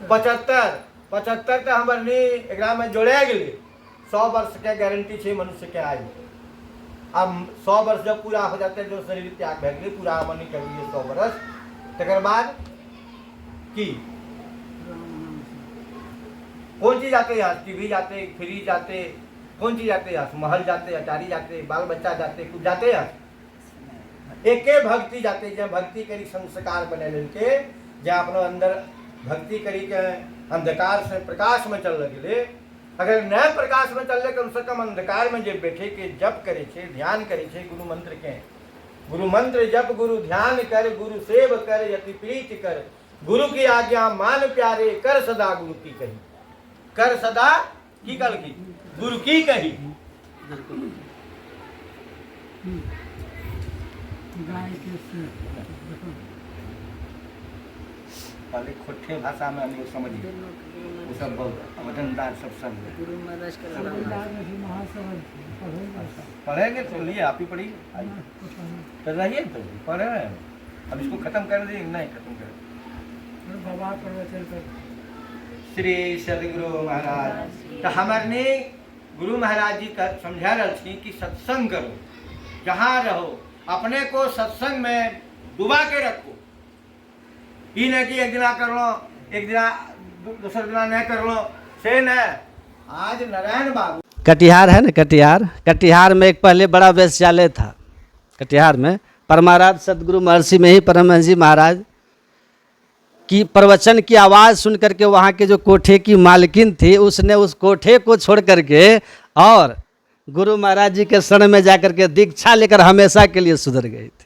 75 75 तो हमारे एकरा में जोड़े गए 100 वर्ष के गारंटी छे मनुष्य के आयु। अब 100 वर्ष जब पूरा हो जाते हैं जो शरीर त्याग भे गए पूरा मनी करिए 100 वर्ष तकर बाद की कौन चीज जाते यहाँ टीवी जाते फ्रिज जाते कौन चीज जाते यहाँ महल जाते अटारी जाते बाल बच्चा जाते कुछ जाते यहाँ एके भक्ति जाते जब भक्ति करी संस्कार बने लेके जहाँ अपने अंदर भक्ति करी के अंधकार से प्रकाश में चल लगे अगर नए प्रकाश में चल कम से कम अंधकार में जब बैठे के जप करे छे ध्यान करे छे गुरु मंत्र के गुरु मंत्र जप गुरु ध्यान कर गुरु सेव कर यति प्रीत कर गुरु की आज्ञा मान प्यारे कर सदा गुरु की कही कर सदा की कल की गुरु की कही पहले खोटे भाषा में हम लोग समझिए वो सब बहुत वजनदार सब समझे पढ़ेंगे तो लिए आप ही पढ़िए तो रहिए तो पढ़े अब इसको खत्म कर दिए नहीं खत्म कर श्री सदगुरु महाराज तो हमारे गुरु महाराज जी का समझा रही कि सत्संग करो जहाँ रहो अपने को सत्संग में डुबा के रखो ये नहीं कि एक दिना कर लो एक दिना दूसरा दिना नहीं कर लो से न आज नारायण बाबू कटिहार है ना कटिहार में एक पहले बड़ा वेश्यालय था कटिहार में परमाराध सदगुरु महर्षि में ही परमहंस जी महाराज की प्रवचन की आवाज़ सुन करके वहाँ के जो कोठे की मालकिन थी उसने उस कोठे को छोड़ करके और गुरु महाराज जी के शरण में जाकर के दीक्षा लेकर हमेशा के लिए सुधर गई थी।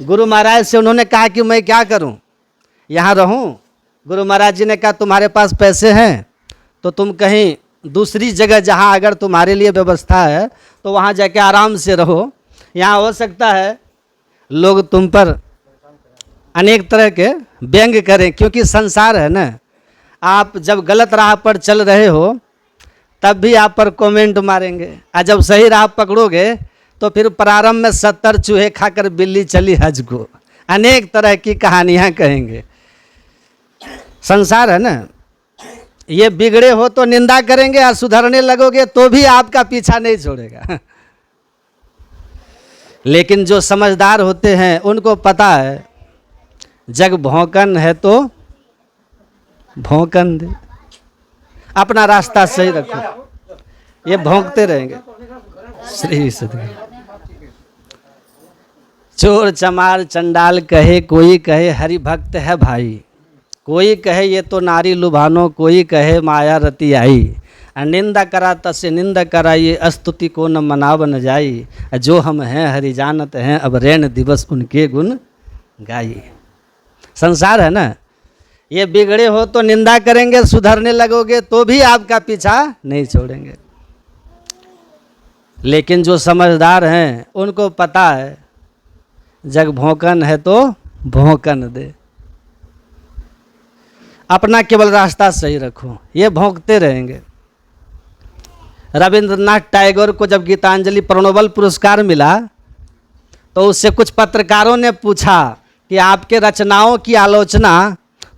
गुरु महाराज से उन्होंने कहा कि मैं क्या करूं यहाँ रहूं। गुरु महाराज जी ने कहा तुम्हारे पास पैसे हैं तो तुम कहीं दूसरी जगह जहाँ अगर तुम्हारे लिए व्यवस्था है तो वहाँ जाके आराम से रहो। यहाँ हो सकता है लोग तुम पर अनेक तरह के व्यंग करें क्योंकि संसार है ना। आप जब गलत राह पर चल रहे हो तब भी आप पर कमेंट मारेंगे और जब सही राह पकड़ोगे तो फिर प्रारंभ में 70 चूहे खाकर बिल्ली चली हज को अनेक तरह की कहानियाँ कहेंगे। संसार है ना। ये बिगड़े हो तो निंदा करेंगे और सुधरने लगोगे तो भी आपका पीछा नहीं छोड़ेगा। लेकिन जो समझदार होते हैं उनको पता है जग भौंकन है तो भौंकन दे अपना रास्ता सही रखो। ये भौंकते रहेंगे। श्री सदगुरु चोर चमार चंडाल कहे कोई कहे हरि भक्त है भाई कोई कहे ये तो नारी लुभानो कोई कहे माया रति आई निंदा करा तसे निंदा कराइए स्तुति को न मनाव न जाई जो हम हैं हरि जानत हैं अब रैन दिवस उनके गुण गाई। संसार है ना। ये बिगड़े हो तो निंदा करेंगे सुधरने लगोगे तो भी आपका पीछा नहीं छोड़ेंगे। लेकिन जो समझदार हैं उनको पता है जग भौंकन है तो भौंकन दे अपना केवल रास्ता सही रखो। ये भौंकते रहेंगे। रविंद्रनाथ टैगोर को जब गीतांजलि प्रणोबल पुरस्कार मिला तो उससे कुछ पत्रकारों ने पूछा कि आपके रचनाओं की आलोचना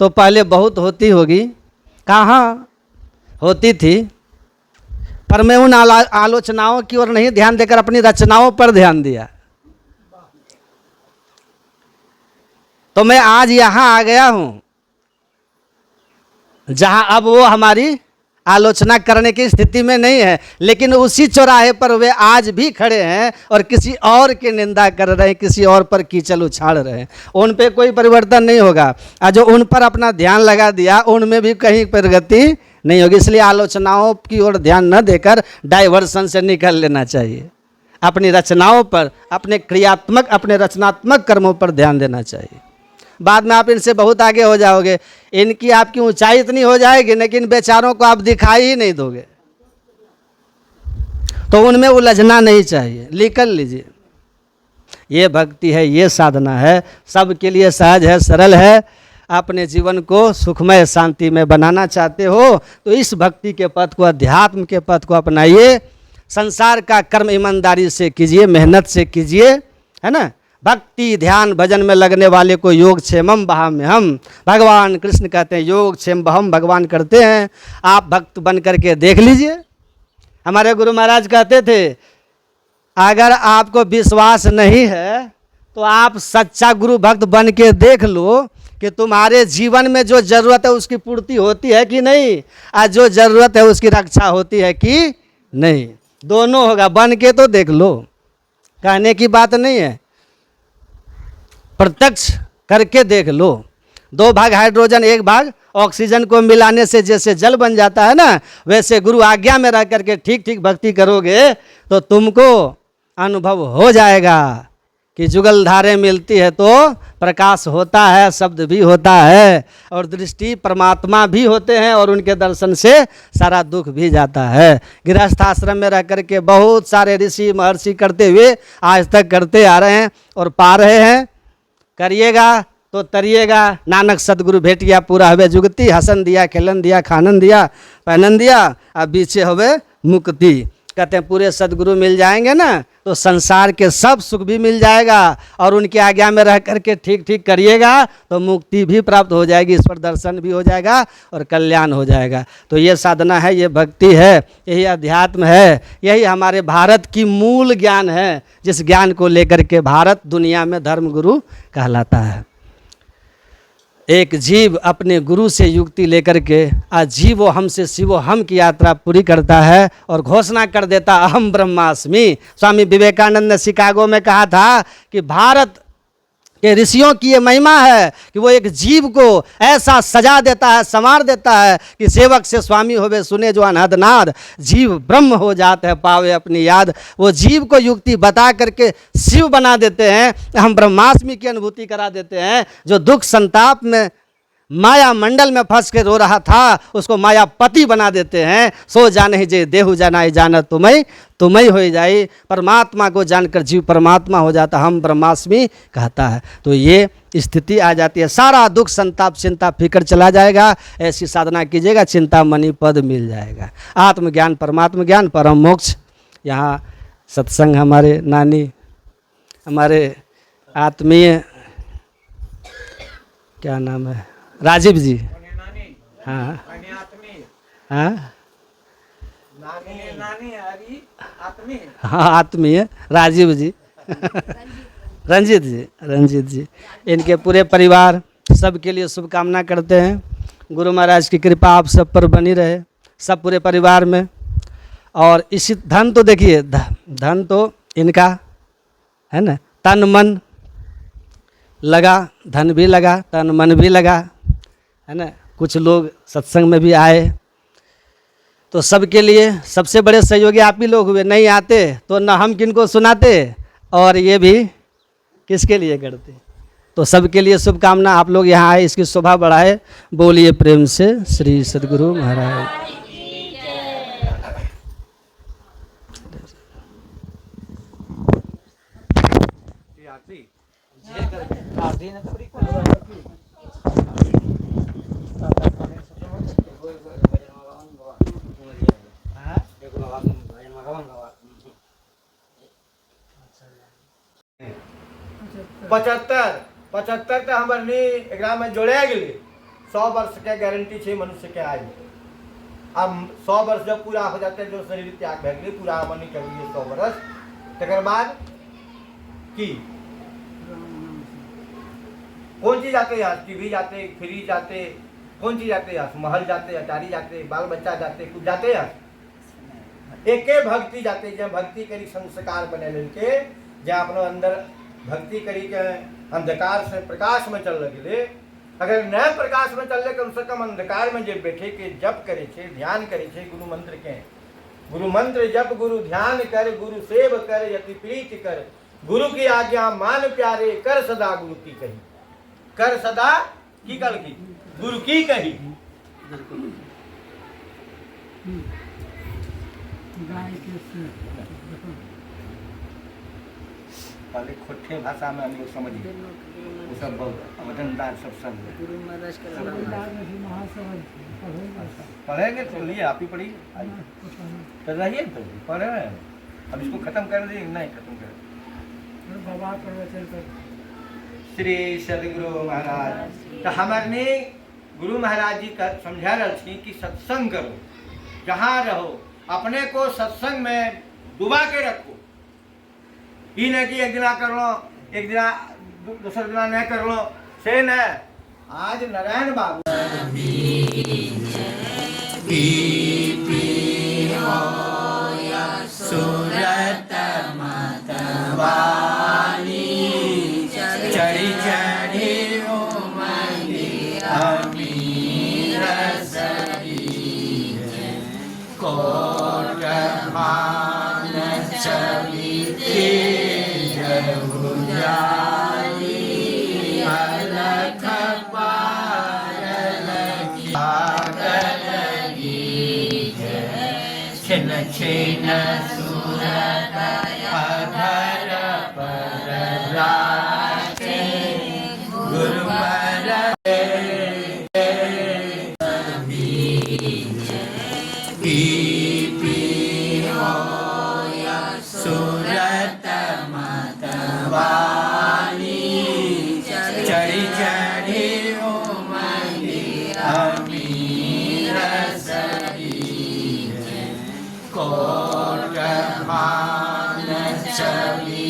तो पहले बहुत होती होगी। कहाँ होती थी पर मैं उन आलोचनाओं की ओर नहीं ध्यान देकर अपनी रचनाओं पर ध्यान दिया। तो मैं आज यहाँ आ गया हूँ जहाँ अब वो हमारी आलोचना करने की स्थिति में नहीं है लेकिन उसी चौराहे पर वे आज भी खड़े हैं और किसी और की निंदा कर रहे हैं किसी और पर कीचड़ उछाल रहे हैं। उन पे कोई परिवर्तन नहीं होगा और जो उन पर अपना ध्यान लगा दिया उनमें भी कहीं प्रगति नहीं होगी। इसलिए आलोचनाओं की ओर ध्यान न देकर डाइवर्सन से निकल लेना चाहिए। अपनी रचनाओं पर अपने क्रियात्मक अपने रचनात्मक कर्मों पर ध्यान देना चाहिए। बाद में आप इनसे बहुत आगे हो जाओगे। इनकी आपकी ऊंचाई इतनी हो जाएगी लेकिन बेचारों को आप दिखाई ही नहीं दोगे तो उनमें उलझना नहीं चाहिए। निकल लीजिए। ये भक्ति है ये साधना है सबके लिए सहज है सरल है। अपने जीवन को सुखमय शांति में बनाना चाहते हो तो इस भक्ति के पथ को अध्यात्म के पथ को अपनाइए। संसार का कर्म ईमानदारी से कीजिए मेहनत से कीजिए है ना। भक्ति ध्यान भजन में लगने वाले को योग क्षेमम बहाम्य हम। भगवान कृष्ण कहते हैं योग क्षेम बहम भगवान करते हैं। आप भक्त बन करके देख लीजिए। हमारे गुरु महाराज कहते थे अगर आपको विश्वास नहीं है तो आप सच्चा गुरु भक्त बन के देख लो कि तुम्हारे जीवन में जो ज़रूरत है उसकी पूर्ति होती है कि नहीं, और जो ज़रूरत है उसकी रक्षा होती है कि नहीं। दोनों होगा, बन के तो देख लो, कहने की बात नहीं है, प्रत्यक्ष करके देख लो। 2 भाग हाइड्रोजन 1 भाग ऑक्सीजन को मिलाने से जैसे जल बन जाता है ना, वैसे गुरु आज्ञा में रह करके ठीक ठीक भक्ति करोगे तो तुमको अनुभव हो जाएगा कि जुगल धारे मिलती है तो प्रकाश होता है, शब्द भी होता है, और दृष्टि परमात्मा भी होते हैं, और उनके दर्शन से सारा दुख भी जाता है। गृहस्थ आश्रम में रह करके बहुत सारे ऋषि महर्षि करते हुए आज तक करते आ रहे हैं और पा रहे हैं। करिएगा तो तरिएगा। नानक सदगुरु भेटिया पूरा हवे जुगती, हसन दिया खेलन दिया खानन दिया पहनन दिया, अब बीचे हवे मुक्ति। कहते हैं पूरे सदगुरु मिल जाएंगे ना तो संसार के सब सुख भी मिल जाएगा, और उनकी आज्ञा में रह करके ठीक ठीक करिएगा तो मुक्ति भी प्राप्त हो जाएगी, ईश्वर दर्शन भी हो जाएगा और कल्याण हो जाएगा। तो ये साधना है, ये भक्ति है, यही अध्यात्म है, यही हमारे भारत की मूल ज्ञान है, जिस ज्ञान को लेकर के भारत दुनिया में धर्म गुरु कहलाता है। एक जीव अपने गुरु से युक्ति लेकर के अजीवो हमसे शिवो हम की यात्रा पूरी करता है और घोषणा कर देता अहम ब्रह्मास्मि। स्वामी विवेकानंद ने शिकागो में कहा था कि भारत के ऋषियों की ये महिमा है कि वो एक जीव को ऐसा सजा देता है, संवार देता है कि सेवक से स्वामी होवे सुने जो अनहद नाद, जीव ब्रह्म हो जाते हैं पावे अपनी याद। वो जीव को युक्ति बता करके शिव बना देते हैं, हम ब्रह्मास्मि की अनुभूति करा देते हैं। जो दुख संताप में माया मंडल में फंस के रो रहा था उसको मायापति बना देते हैं। सो जाने जे देहु जाना जाना तुम्हें हो जाए। परमात्मा को जानकर जीव परमात्मा हो जाता, हम ब्रह्मास्मि कहता है। तो ये स्थिति आ जाती है, सारा दुख संताप चिंता फिक्र चला जाएगा। ऐसी साधना कीजिएगा, चिंता मणि पद मिल जाएगा। आत्मज्ञान परमात्म ज्ञान परम मोक्ष। यहाँ सत्संग हमारे नानी, हमारे आत्मीय क्या नाम है, राजीव जी। हाँ हाँ हाँ आत्मीय राजीव जी रंजीत जी इनके पूरे परिवार सबके लिए शुभकामना करते हैं। गुरु महाराज की कृपा आप सब पर बनी रहे, सब पूरे परिवार में। और इसी धन तो देखिए, धन तो इनका है ना, तन मन लगा, धन भी लगा, तन मन भी लगा, है ना। कुछ लोग सत्संग में भी आए, तो सबके लिए सबसे बड़े सहयोगी आप ही लोग हुए। नहीं आते तो न हम किनको सुनाते और ये भी किसके लिए करते। तो सबके लिए शुभकामना। आप लोग यहाँ आए, इसकी शोभा बढ़ाए। बोलिए प्रेम से श्री सद्गुरु महाराज। पचहत्तर तो हमारे एकरा में जोड़े गए। 100 वर्ष के गारंटी छे मनुष्य के आयु। अब 100 वर्ष जब पूरा हो जाते हैं, जो शरीर त्याग भे गए पूरा मनी करिए 100 वर्ष, तकर बाद की कौन चीज जाते यहाँ, टीवी जाते, फ्रिज जाते, कौन चीज जाते यहाँ, महल जाते, अटारी जाते, बाल बच्चा जाते, कुछ जाते यहाँ। एके भक्ति जाते, जब भक्ति करी संस्कार बने लेके, जहाँ अपने अंदर भक्ति करी के अंधकार से प्रकाश में चल लगे। अगर नए प्रकाश में चल कम से कम अंधकार में जब बैठे के जप करे छे, ध्यान करे छे, गुरु मंत्र के, गुरु मंत्र जप, गुरु ध्यान कर, गुरु सेव कर, यति प्रीति कर, गुरु की आज्ञा मान प्यारे, कर सदा गुरु की कही, कर सदा की कल की गुरु की कही। पहले खोटे भाषा में हम लोग समझिए, वो सब बहुत वजनदार सब समझ पढ़ेंगे तो लिए आप ही पढ़िए, तो रहिए तो पढ़ रहे हैं। अब इसको खत्म कर दिए, नहीं खत्म कर बाबा प्रवचन कर श्री सदगुरु महाराज तो हमारे गुरु महाराज जी का समझा रही कि सत्संग करो, जहाँ रहो अपने को सत्संग में डुबा के रखो। ये न कि एक दिना कर लो, एक दिना दूसरा दिना नहीं कर लो, से न। आज नारायण बाबू सूरत मतवानी चढ़ी चढ़ी अमीर कोट मान छवि अलख पार लगी छिन छिन सूरत अधर पर राखे गुरुवर सूरत मतवानी चढ़ी चढ़ी अमीर कोट मान छवि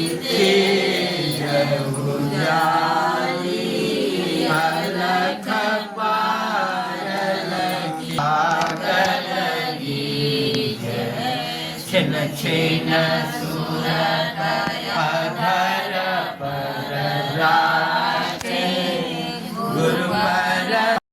अलख पार लगी छिन छिन